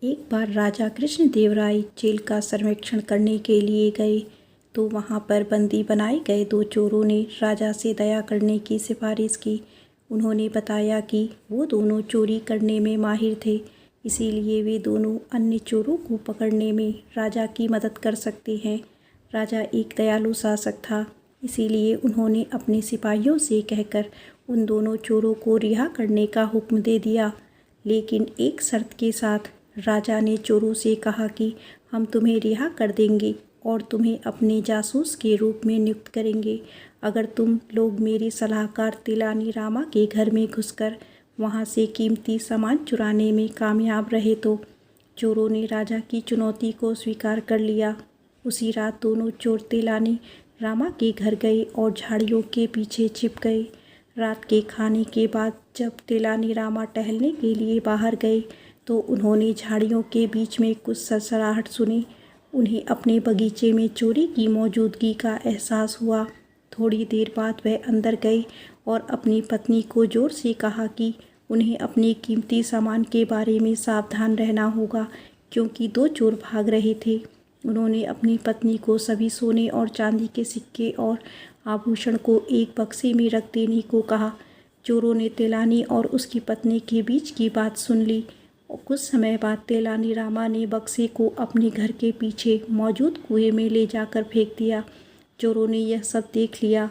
एक बार राजा कृष्णदेवराय जेल का सर्वेक्षण करने के लिए गए तो वहां पर बंदी बनाए गए दो चोरों ने राजा से दया करने की सिफारिश की। उन्होंने बताया कि वो दोनों चोरी करने में माहिर थे, इसीलिए वे दोनों अन्य चोरों को पकड़ने में राजा की मदद कर सकते हैं। राजा एक दयालु शासक था, इसीलिए उन्होंने अपने सिपाहियों से कहकर उन दोनों चोरों को रिहा करने का हुक्म दे दिया। लेकिन एक शर्त के साथ। राजा ने चोरों से कहा कि हम तुम्हें रिहा कर देंगे और तुम्हें अपने जासूस के रूप में नियुक्त करेंगे अगर तुम लोग मेरे सलाहकार तेलानी रामा के घर में घुसकर वहां से कीमती सामान चुराने में कामयाब रहे तो। चोरों ने राजा की चुनौती को स्वीकार कर लिया। उसी रात दोनों चोर तेलानी रामा के घर गए और झाड़ियों के पीछे छिप गए। रात के खाने के बाद जब तेलानी रामा टहलने के लिए बाहर गए तो उन्होंने झाड़ियों के बीच में कुछ सरसराहट सुनी। उन्हें अपने बगीचे में चोरी की मौजूदगी का एहसास हुआ। थोड़ी देर बाद वह अंदर गए और अपनी पत्नी को जोर से कहा कि उन्हें अपने कीमती सामान के बारे में सावधान रहना होगा, क्योंकि दो चोर भाग रहे थे। उन्होंने अपनी पत्नी को सभी सोने और चांदी के सिक्के और आभूषण को एक बक्से में रख देने को कहा। चोरों ने तेलानी और उसकी पत्नी के बीच की बात सुन ली और कुछ समय बाद तेलानी रामा ने बक्से को अपने घर के पीछे मौजूद कुएं में ले जाकर फेंक दिया। चोरों ने यह सब देख लिया।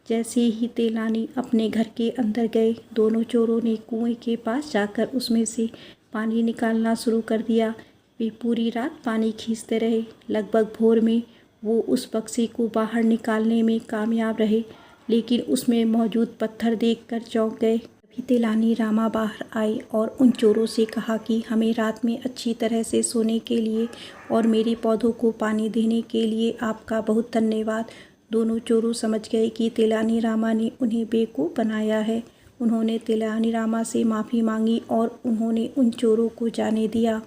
जैसे ही तेलानी अपने घर के अंदर गए, दोनों चोरों ने कुएं के पास जाकर उसमें से पानी निकालना शुरू कर दिया। वे पूरी रात पानी खींचते रहे। लगभग भोर में वो उस बक्से को बाहर निकालने में कामयाब रहे, लेकिन उसमें मौजूद पत्थर देखकर चौंक गए। तभी तेलानी रामा बाहर आए और उन चोरों से कहा कि हमें रात में अच्छी तरह से सोने के लिए और मेरे पौधों को पानी देने के लिए आपका बहुत धन्यवाद। दोनों चोरों समझ गए कि तेलानी रामा ने उन्हें बेवकूफ़ बनाया है। उन्होंने तेलानी रामा से माफ़ी मांगी और उन्होंने उन चोरों को जाने दिया।